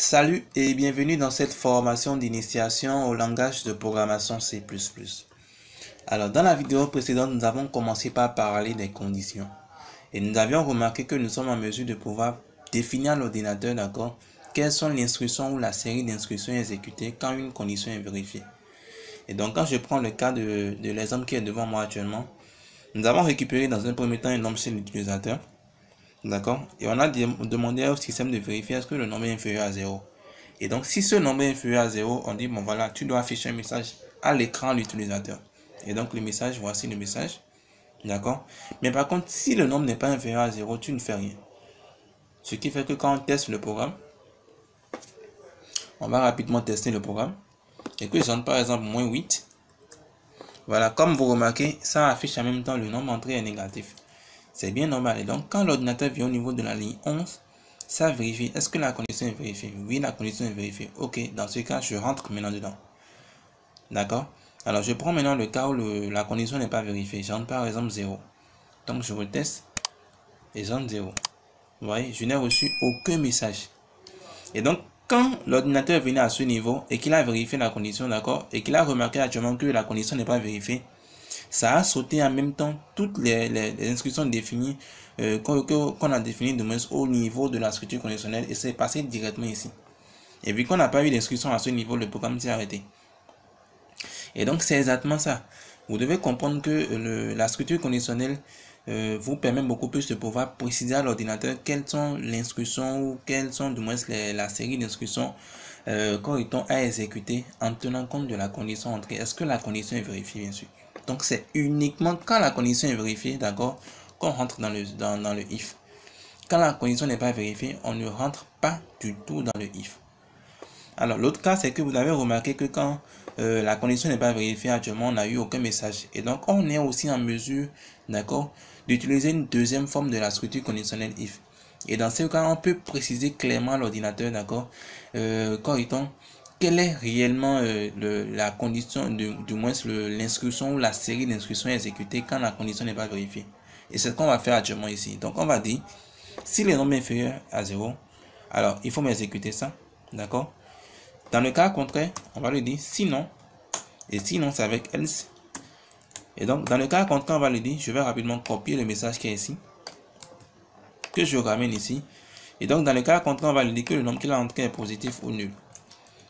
Salut et bienvenue dans cette formation d'initiation au langage de programmation C++. Alors, dans la vidéo précédente, nous avons commencé par parler des conditions. Et nous avions remarqué que nous sommes en mesure de pouvoir définir à l'ordinateur, d'accord, quelles sont les instructions ou la série d'instructions exécutées quand une condition est vérifiée. Et donc, quand je prends le cas de l'exemple qui est devant moi actuellement, nous avons récupéré dans un premier temps un nombre chez l'utilisateur. D'accord? Et on a demandé au système de vérifier est-ce que le nombre est inférieur à 0. Et donc, si ce nombre est inférieur à 0, on dit, bon voilà, tu dois afficher un message à l'écran de l'utilisateur. Et donc, le message, voici le message. D'accord? Mais par contre, si le nombre n'est pas inférieur à 0, tu ne fais rien. Ce qui fait que quand on teste le programme, on va rapidement tester le programme. Et que j'entre par exemple moins 8. Voilà, comme vous remarquez, ça affiche en même temps le nombre entré est négatif. C'est bien normal. Et donc, quand l'ordinateur vient au niveau de la ligne 11, ça vérifie. Est-ce que la condition est vérifiée? Oui, la condition est vérifiée. Ok, dans ce cas, je rentre maintenant dedans. D'accord? Alors, je prends maintenant le cas où la condition n'est pas vérifiée. J'entre par exemple 0. Donc, je reteste et j'entre 0. Vous voyez, je n'ai reçu aucun message. Et donc, quand l'ordinateur est venu à ce niveau et qu'il a vérifié la condition, d'accord, et qu'il a remarqué actuellement que la condition n'est pas vérifiée, ça a sauté en même temps toutes les instructions définies qu'on a définies de moins au niveau de la structure conditionnelle et c'est passé directement ici. Et vu qu'on n'a pas eu d'instruction à ce niveau, le programme s'est arrêté. Et donc c'est exactement ça. Vous devez comprendre que la structure conditionnelle vous permet beaucoup plus de pouvoir préciser à l'ordinateur quelles sont les instructions ou quelles sont du moins la série d'instructions correspond à exécuter en tenant compte de la condition entrée. Est-ce que la condition est vérifiée, bien sûr. Donc c'est uniquement quand la condition est vérifiée, d'accord, qu'on rentre dans le if. Quand la condition n'est pas vérifiée, on ne rentre pas du tout dans le if. Alors l'autre cas, c'est que vous avez remarqué que quand la condition n'est pas vérifiée, actuellement on n'a eu aucun message. Et donc on est aussi en mesure, d'accord, d'utiliser une deuxième forme de la structure conditionnelle if. Et dans ce cas, on peut préciser clairement à l'ordinateur, d'accord, correctement, quelle est réellement la condition, du moins l'instruction ou la série d'instructions exécutées quand la condition n'est pas vérifiée. Et c'est ce qu'on va faire actuellement ici. Donc on va dire, si le nombre est inférieur à 0, alors il faut m'exécuter ça, d'accord. Dans le cas contraire, on va lui dire sinon, et sinon c'est avec else. Et donc dans le cas contraire, on va lui dire, je vais rapidement copier le message qui est ici, que je ramène ici. Et donc dans le cas contraire, on va lui dire que le nombre qu'il a entré est positif ou nul.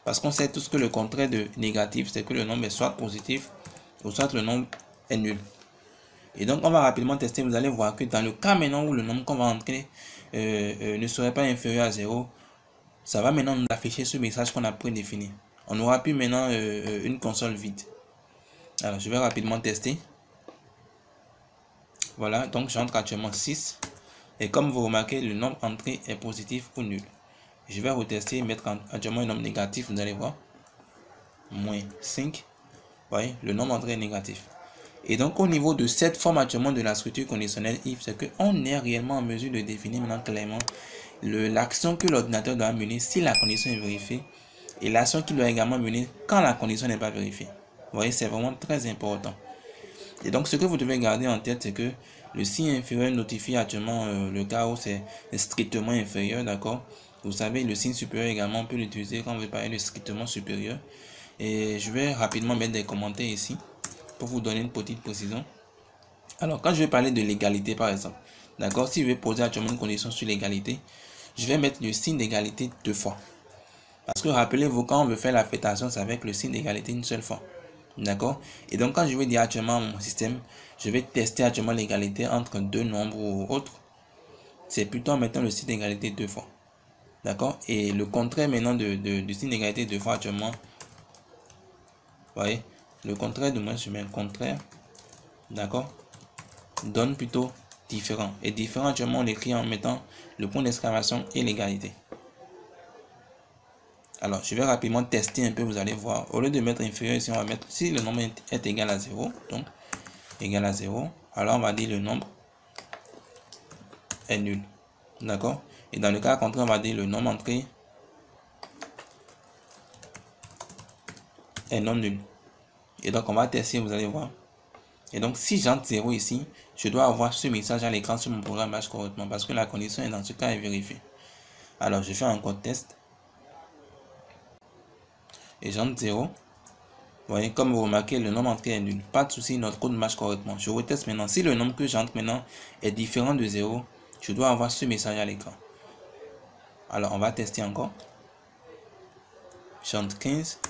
Parce qu'on sait tous que le contraire de négatif, c'est que le nombre est soit positif, ou soit le nombre est nul. Et donc on va rapidement tester, vous allez voir que dans le cas maintenant où le nombre qu'on va entrer ne serait pas inférieur à 0, ça va maintenant nous afficher ce message qu'on a prédéfini. On aura plus maintenant une console vide. Alors je vais rapidement tester. Voilà, donc j'entre actuellement 6. Et comme vous remarquez, le nombre entré est positif ou nul. Je vais retester, mettre actuellement un nombre négatif, vous allez voir. Moins 5. Vous voyez, le nombre entré est négatif. Et donc au niveau de cette forme actuellement de la structure conditionnelle if, c'est qu'on est réellement en mesure de définir maintenant clairement l'action que l'ordinateur doit mener si la condition est vérifiée et l'action qu'il doit également mener quand la condition n'est pas vérifiée. Vous voyez, c'est vraiment très important. Et donc ce que vous devez garder en tête, c'est que le signe inférieur notifie actuellement le cas où c'est strictement inférieur, d'accord. Vous savez, le signe supérieur également, on peut l'utiliser quand on veut parler de strictement supérieur. Et je vais rapidement mettre des commentaires ici pour vous donner une petite précision. Alors, quand je vais parler de l'égalité, par exemple, d'accord, si je vais poser actuellement une condition sur l'égalité, je vais mettre le signe d'égalité 2 fois. Parce que rappelez-vous, quand on veut faire l'affectation, c'est avec le signe d'égalité une seule fois. D'accord? Et donc, quand je vais dire actuellement à mon système, je vais tester actuellement l'égalité entre deux nombres ou autres, c'est plutôt en mettant le signe d'égalité 2 fois. D'accord? Et le contraire maintenant du signe d'égalité 2 fois actuellement, vous voyez, le contraire de moi, je mets un contraire, d'accord, donne plutôt différent. Et différent, actuellement, on l'écrit en mettant le point d'exclamation et l'égalité. Alors, je vais rapidement tester un peu, vous allez voir. Au lieu de mettre inférieur ici, on va mettre, si le nombre est égal à 0, donc égal à 0, alors on va dire le nombre est nul. D'accord? Et dans le cas contraire, on va dire le nombre entré est non nul. Et donc, on va tester, vous allez voir. Et donc, si j'entre 0 ici, je dois avoir ce message à l'écran sur mon programme correctement parce que la condition est dans ce cas est vérifiée. Alors, je fais encore test. et j'entre 0. Vous voyez, comme vous remarquez, le nombre entré est nul. Pas de souci, notre code marche correctement. Je reteste maintenant. Si le nombre que j'entre maintenant est différent de 0, je dois avoir ce message à l'écran. Alors, on va tester encore. J'entre 15.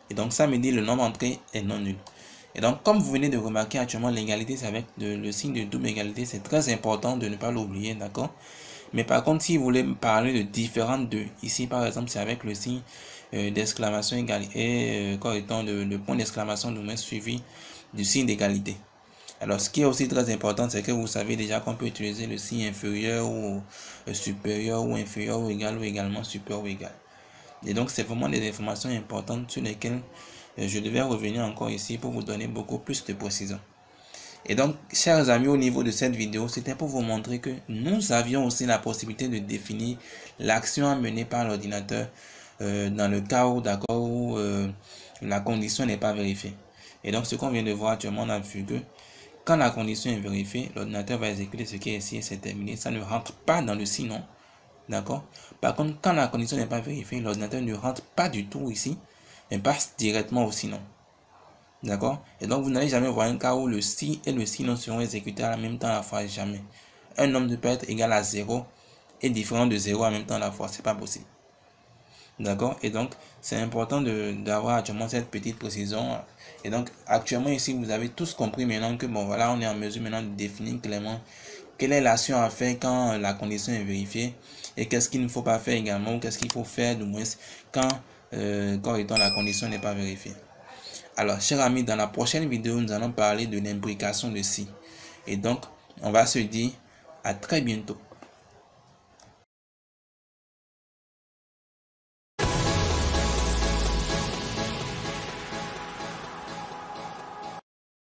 Et donc, ça me dit le nombre entré est non nul. Et donc, comme vous venez de remarquer actuellement, l'égalité, c'est avec le signe de double égalité. C'est très important de ne pas l'oublier, d'accord? Mais par contre, si vous voulez parler de différentes de, ici, par exemple, c'est avec le signe d'exclamation égale et correctement le point d'exclamation de moins suivi du signe d'égalité. Alors, ce qui est aussi très important, c'est que vous savez déjà qu'on peut utiliser le signe inférieur ou supérieur ou inférieur ou égal ou également supérieur ou égal. Et donc, c'est vraiment des informations importantes sur lesquelles je devais revenir encore ici pour vous donner beaucoup plus de précision. Et donc, chers amis, au niveau de cette vidéo, c'était pour vous montrer que nous avions aussi la possibilité de définir l'action à mener par l'ordinateur dans le cas où, d'accord, où la condition n'est pas vérifiée. Et donc, ce qu'on vient de voir actuellement, on a vu que quand la condition est vérifiée, l'ordinateur va exécuter ce qui est ici et c'est terminé. Ça ne rentre pas dans le sinon. D'accord? Par contre, quand la condition n'est pas vérifiée, l'ordinateur ne rentre pas du tout ici, mais passe directement au sinon. D'accord? Et donc, vous n'allez jamais voir un cas où le si et le sinon seront exécutés en même temps à la fois. Jamais. Un nombre peut être égal à 0 et différent de 0 en même temps à la fois. C'est pas possible. D'accord? Et donc, c'est important d'avoir actuellement cette petite précision. Et donc, actuellement ici, vous avez tous compris maintenant que, bon, voilà, on est en mesure maintenant de définir clairement quelle est l'action à faire quand la condition est vérifiée et qu'est-ce qu'il ne faut pas faire également ou qu'est-ce qu'il faut faire du moins quand la condition n'est pas vérifiée. Alors, chers amis, dans la prochaine vidéo, nous allons parler de l'imbrication de si. Et donc, on va se dire à très bientôt.